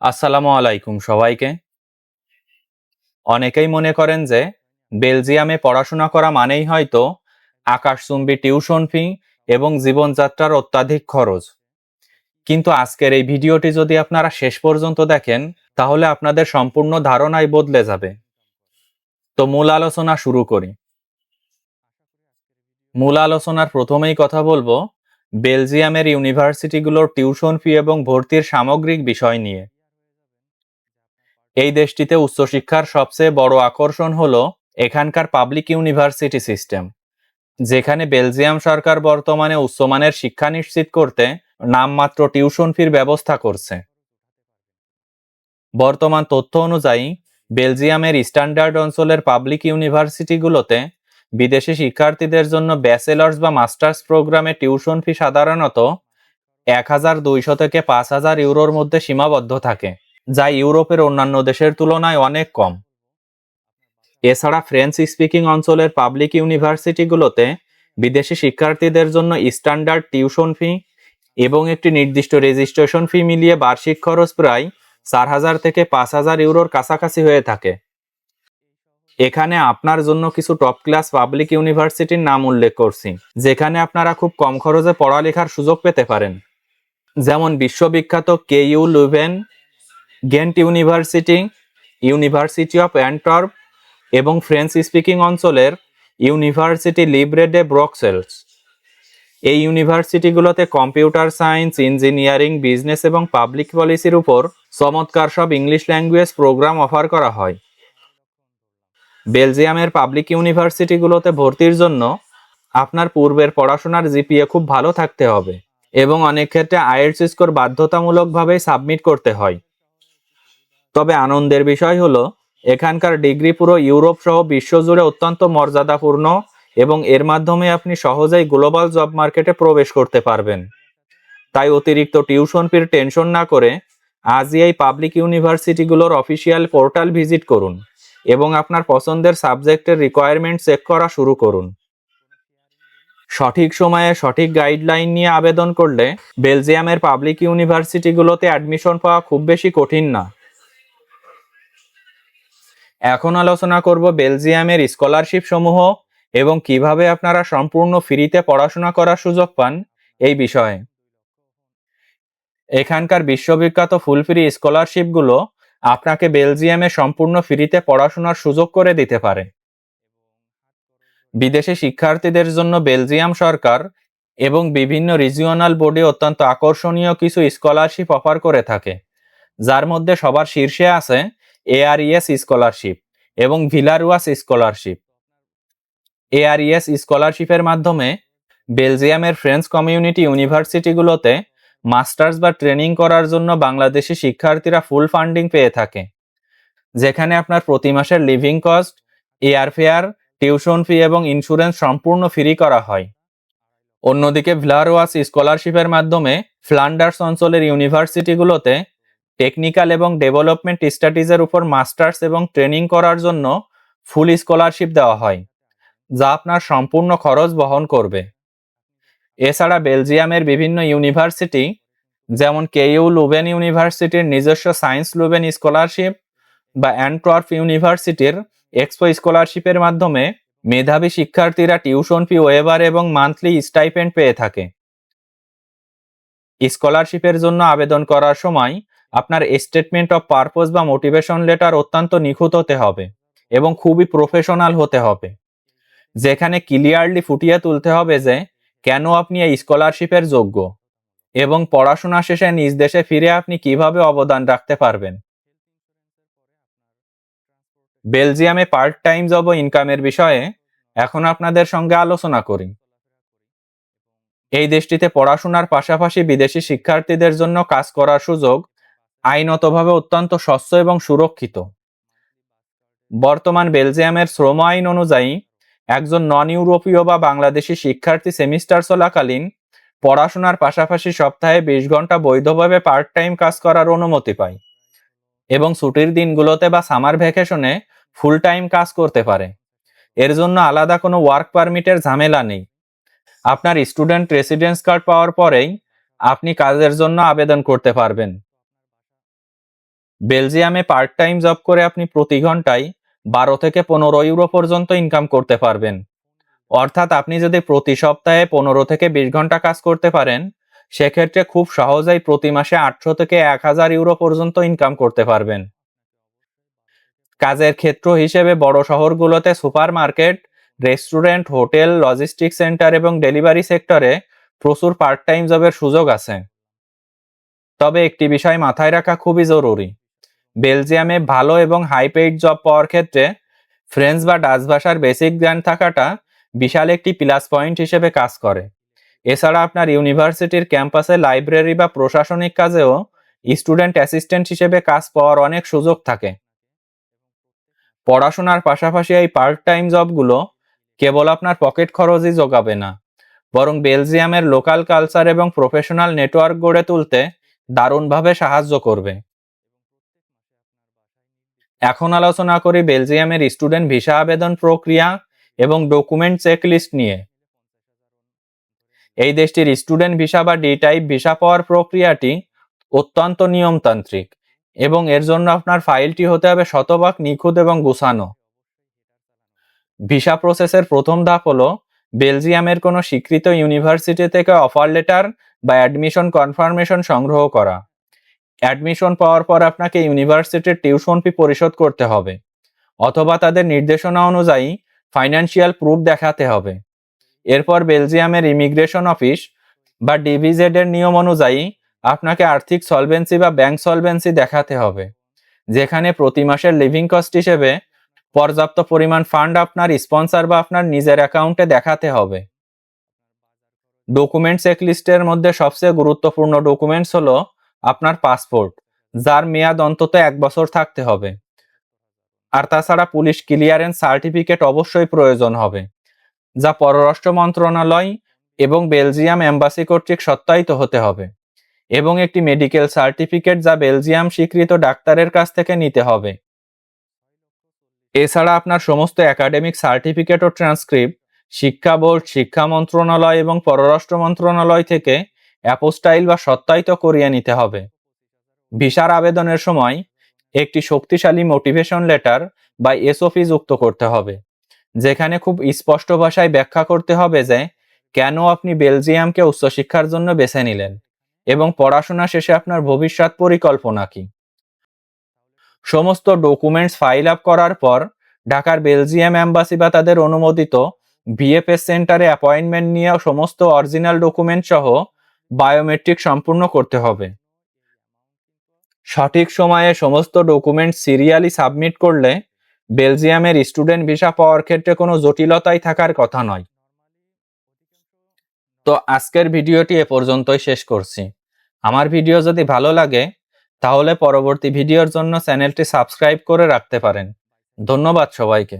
আসসালামু আলাইকুম সবাইকে। অনেকেই মনে করেন যে বেলজিয়ামে পড়াশোনা করা মানেই হয়তো আকাশচুম্বী টিউশন ফি এবং জীবনযাত্রার অত্যাধিক খরচ। কিন্তু আজকের এই ভিডিওটি যদি আপনারা শেষ পর্যন্ত দেখেন তাহলে আপনাদের সম্পূর্ণ ধারণাই বদলে যাবে। তো মূল আলোচনা শুরু করি। মূল আলোচনার প্রথমেই কথা বলবো বেলজিয়ামের ইউনিভার্সিটিগুলোর টিউশন ফি এবং ভর্তির সামগ্রিক বিষয় নিয়ে। এই দেশটিতে উচ্চশিক্ষার সবচেয়ে বড় আকর্ষণ হলো এখানকার পাবলিক ইউনিভার্সিটি সিস্টেম, যেখানে বেলজিয়াম সরকার বর্তমানে উচ্চমানের শিক্ষা নিশ্চিত করতে নামমাত্র টিউশন ফির ব্যবস্থা করছে। বর্তমান তথ্য অনুযায়ী বেলজিয়ামের স্ট্যান্ডার্ড অঞ্চলের পাবলিক ইউনিভার্সিটিগুলোতে বিদেশি শিক্ষার্থীদের জন্য ব্যাচেলার্স বা মাস্টার্স প্রোগ্রামে টিউশন ফি সাধারণত 1200 থেকে 5000 ইউরোর মধ্যে সীমাবদ্ধ থাকে, যা ইউরোপের অন্যান্য দেশের তুলনায় অনেক কম। এছাড়া ফ্রেঞ্চ স্পিকিং অঞ্চলের পাবলিক ইউনিভার্সিটিগুলোতে বিদেশি শিক্ষার্থীদের জন্য স্ট্যান্ডার্ড টিউশন ফি এবং একটি নির্দিষ্ট রেজিস্ট্রেশন ফি মিলিয়ে বার্ষিক খরচ প্রায় 4000 থেকে 5000 ইউরোর কাছাকাছি হয়ে থাকে। এখানে আপনার জন্য কিছু টপ ক্লাস পাবলিক ইউনিভার্সিটির নাম উল্লেখ করছি, যেখানে আপনারা খুব কম খরচে পড়ালেখার সুযোগ পেতে পারেন। যেমন বিশ্ববিখ্যাত KU Leuven, Ghent university, university of Antwerp এবং ফ্রেঞ্চ স্পিকিং অঞ্চলের ইউনিভার্সিটি লিব্রে ডে ব্রুসেলস। এই ইউনিভার্সিটিগুলোতে কম্পিউটার সায়েন্স, ইঞ্জিনিয়ারিং, বিজনেস এবং পাবলিক পলিসির উপর চমৎকার সব ইংলিশ ল্যাঙ্গুয়েজ প্রোগ্রাম অফার করা হয়। বেলজিয়ামের পাবলিক ইউনিভার্সিটিগুলোতে ভর্তির জন্য আপনার পূর্বের পড়াশোনার জিপিএ খুব ভালো থাকতে হবে এবং অনেক ক্ষেত্রে আইএলটিএস স্কোর বাধ্যতামূলকভাবেই সাবমিট করতে হয়। তবে আনন্দের বিষয় হলো এখানকার ডিগ্রি পুরো ইউরোপ সহ বিশ্বজুড়ে অত্যন্ত মর্যাদাপূর্ণ এবং এর মাধ্যমে আপনি সহজেই গ্লোবাল জব মার্কেটে প্রবেশ করতে পারবেন। তাই অতিরিক্ত টিউশন ফির টেনশন না করে আজই এই পাবলিক ইউনিভার্সিটিগুলোর অফিসিয়াল পোর্টাল ভিজিট করুন এবং আপনার পছন্দের সাবজেক্টের রিকোয়ারমেন্ট চেক করা শুরু করুন। সঠিক সময়ে সঠিক গাইডলাইন নিয়ে আবেদন করলে বেলজিয়ামের পাবলিক ইউনিভার্সিটিগুলোতে অ্যাডমিশন পাওয়া খুব বেশি কঠিন না। এখন আলোচনা করব বেলজিয়ামের স্কলারশিপ সমূহ এবং কিভাবে আপনারা সম্পূর্ণ ফ্রিতে পড়াশোনা করার সুযোগ পান এই বিষয়ে। এখানকার বিশ্ববিখ্যাত ফুল ফ্রি স্কলারশিপগুলো আপনাকে বেলজিয়ামে সম্পূর্ণ ফ্রিতে পড়াশোনার সুযোগ করে দিতে পারে। বিদেশি শিক্ষার্থীদের জন্য বেলজিয়াম সরকার এবং বিভিন্ন রিজিওনাল বোর্ডে অত্যন্ত আকর্ষণীয় কিছু স্কলারশিপ অফার করে থাকে, যার মধ্যে সবার শীর্ষে আছে এআরইএস স্কলারশিপ এবং ভিলারুয়াস স্কলারশিপ। এআরইএস স্কলারশিপের মাধ্যমে বেলজিয়ামের ফ্রেঞ্চ কমিউনিটি ইউনিভার্সিটিগুলোতে মাস্টার্স বা ট্রেনিং করার জন্য বাংলাদেশি শিক্ষার্থীরা ফুল ফান্ডিং পেয়ে থাকে, যেখানে আপনার প্রতি মাসের living cost, airfare, tuition fee এবং ইন্স্যুরেন্স সম্পূর্ণ ফ্রি করা হয়। অন্যদিকে ভিলারুয়াস স্কলারশিপের মাধ্যমে ফ্লান্ডার্স অঞ্চলের ইউনিভার্সিটিগুলোতে টেকনিক্যাল এবং ডেভেলপমেন্ট স্টাডিজের উপর মাস্টার্স এবং ট্রেনিং করার জন্য ফুল স্কলারশিপ দেওয়া হয়, যা আপনার সম্পূর্ণ খরচ বহন করবে। এছাড়া বেলজিয়ামের বিভিন্ন ইউনিভার্সিটি যেমন কেইউ লুভেন ইউনিভার্সিটির নিজস্ব সায়েন্স লুভেন স্কলারশিপ বা অ্যান্টওয়ার্প ইউনিভার্সিটির এক্সপো স্কলারশিপের মাধ্যমে মেধাবী শিক্ষার্থীরা টিউশন ফি ওয়েভার এবং মান্থলি স্টাইপেন্ড পেয়ে থাকে। স্কলারশিপের জন্য আবেদন করার সময় আপনার স্টেটমেন্ট অফ পারপোজ বা মোটিভেশন লেটার অত্যন্ত নিখুঁত হতে হবে এবং খুবই প্রফেশনাল হতে হবে, যেখানে ক্লিয়ারলি ফুটিয়ে তুলতে হবে যে কেন আপনি এই স্কলারশিপের যোগ্য এবং পড়াশোনা শেষে নিজ দেশে ফিরে আপনি কিভাবে অবদান রাখতে পারবেন। বেলজিয়ামে পার্ট টাইম জব ও ইনকামের বিষয়ে এখন আপনাদের সঙ্গে আলোচনা করি। এই দেশটিতে পড়াশোনার পাশাপাশি বিদেশি শিক্ষার্থীদের জন্য কাজ করার সুযোগ আইনতভাবে অত্যন্ত স্বচ্ছ এবং সুরক্ষিত। বর্তমান বেলজিয়ামের শ্রম আইন অনুযায়ী একজন নন ইউরোপীয় বা বাংলাদেশি শিক্ষার্থী সেমিস্টার চলাকালীন পড়াশোনার পাশাপাশি সপ্তাহে 20 ঘন্টা বৈধভাবে পার্ট টাইম কাজ করার অনুমতি পায় এবং ছুটির দিনগুলোতে বা সামার ভ্যাকেশনে ফুল টাইম কাজ করতে পারে। এর জন্য আলাদা কোনো ওয়ার্ক পারমিটের ঝামেলা নেই। আপনার স্টুডেন্ট রেসিডেন্স কার্ড পাওয়ার পরেই আপনি কাজের জন্য আবেদন করতে পারবেন। বেলজিয়ামে পার্ট টাইম জব করে আপনি প্রতি ঘন্টায় 12 থেকে 15 ইউরো পর্যন্ত ইনকাম করতে পারবেন। অর্থাৎ আপনি যদি প্রতি সপ্তাহে 15 থেকে 20 ঘন্টা কাজ করতে পারেন, সেক্ষেত্রে খুব সহজেই প্রতি মাসে 800 থেকে 1000 ইউরো পর্যন্ত ইনকাম করতে পারবেন। কাজের ক্ষেত্র হিসেবে বড় শহরগুলোতে supermarket, restaurant, hotel, logistic centre এবং ডেলিভারি সেক্টরে প্রচুর পার্ট টাইম জবের সুযোগ আছে। তবে একটি বিষয় মাথায় রাখা খুবই জরুরি। বেলজিয়ামে ভালো এবং হাই পেইড জব পাওয়ার ক্ষেত্রে ফ্রেঞ্চ বা ডাচ ভাষার বেসিক জ্ঞান থাকাটা বিশাল একটি প্লাস পয়েন্ট হিসেবে কাজ করে। এছাড়া আপনার ইউনিভার্সিটির ক্যাম্পাসে লাইব্রেরি বা প্রশাসনিক কাজেও স্টুডেন্ট অ্যাসিস্ট্যান্ট হিসেবে কাজ পাওয়ার অনেক সুযোগ থাকে। পড়াশোনার পাশাপাশি এই পার্ট টাইম জবগুলো কেবল আপনার পকেট খরচই যোগাবে না, বরং বেলজিয়ামের লোকাল কালচার এবং প্রফেশনাল নেটওয়ার্ক গড়ে তুলতে দারুণভাবে সাহায্য করবে। এখন আলোচনা করি বেলজিয়ামের স্টুডেন্ট ভিসা আবেদন প্রক্রিয়া এবং ডকুমেন্ট চেকলিস্ট নিয়ে। এই দেশটির স্টুডেন্ট ভিসা বা ডি টাইপ ভিসা পাওয়ার প্রক্রিয়াটি অত্যন্ত নিয়মতান্ত্রিক এবং এর জন্য আপনার ফাইলটি হতে হবে শতভাগ নিখুঁত এবং গুছানো। ভিসা প্রসেসের প্রথম ধাপ হলো বেলজিয়ামের কোনো স্বীকৃত ইউনিভার্সিটি থেকে অফার লেটার বা অ্যাডমিশন কনফার্মেশন সংগ্রহ করা। অ্যাডমিশন পাওয়ার পর আপনাকে ইউনিভার্সিটির টিউশন ফি পরিশোধ করতে হবে, অথবা তাদের নির্দেশনা অনুযায়ী ফাইন্যান্সিয়াল প্রুফ দেখাতে হবে। এরপর বেলজিয়ামের ইমিগ্রেশন অফিস বা ডিভিজেড এর নিয়ম অনুযায়ী আপনাকে আর্থিক সলভেন্সি বা ব্যাংক সলভেন্সি দেখাতে হবে, যেখানে প্রতি মাসের লিভিং কস্ট হিসেবে পর্যাপ্ত পরিমাণ ফান্ড আপনার স্পন্সর বা আপনার নিজের অ্যাকাউন্টে দেখাতে হবে। ডকুমেন্ট চেকলিস্টের মধ্যে সবচেয়ে গুরুত্বপূর্ণ ডকুমেন্টস হলো আপনার পাসপোর্ট, যার মেয়াদ অন্তত 1 বছর থাকতে হবে। আর তাছাড়া পুলিশ ক্লিয়ারেন্স সার্টিফিকেট অবশ্যই প্রয়োজন হবে, যা পররাষ্ট্র মন্ত্রণালয় এবং বেলজিয়াম এম্বাসি কর্তৃক সত্যায়িত হতে হবে, এবং একটি মেডিকেল সার্টিফিকেট যা বেলজিয়াম স্বীকৃত ডাক্তারের কাছ থেকে নিতে হবে। এছাড়া আপনার সমস্ত একাডেমিক সার্টিফিকেট ও ট্রান্সক্রিপ্ট শিক্ষা বোর্ড, শিক্ষা মন্ত্রণালয় এবং পররাষ্ট্র মন্ত্রণালয় থেকে অ্যাপোস্টাইল বা সত্যায়িত করিয়ে নিতে হবে। ভিসার আবেদনের সময় একটি শক্তিশালী মোটিভেশন লেটার বা এসওপি যুক্ত করতে হবে, যেখানে খুব স্পষ্ট ভাষায় ব্যাখ্যা করতে হবে যে কেন আপনি বেলজিয়ামকে উচ্চশিক্ষার জন্য বেছে নিলেন এবং পড়াশোনা শেষে আপনার ভবিষ্যৎ পরিকল্পনা কি। সমস্ত ডকুমেন্টস ফাইল আপ করার পর ঢাকার বেলজিয়াম এম্বাসি বা তাদের অনুমোদিত ভিএফএস সেন্টারে অ্যাপয়েন্টমেন্ট নিয়ে সমস্ত অরিজিনাল ডকুমেন্ট সহ বায়োমেট্রিক সম্পূর্ণ করতে হবে। সঠিক সময়ে সমস্ত ডকুমেন্ট সিরিয়ালি সাবমিট করলে বেলজিয়ামের স্টুডেন্ট ভিসা পাওয়ার ক্ষেত্রে কোনো জটিলতাই থাকার কথা নয়। তো আজকের ভিডিওটি এ পর্যন্তই শেষ করছি। আমার ভিডিও যদি ভালো লাগে তাহলে পরবর্তী ভিডিওর জন্য চ্যানেলটি সাবস্ক্রাইব করে রাখতে পারেন। ধন্যবাদ সবাইকে।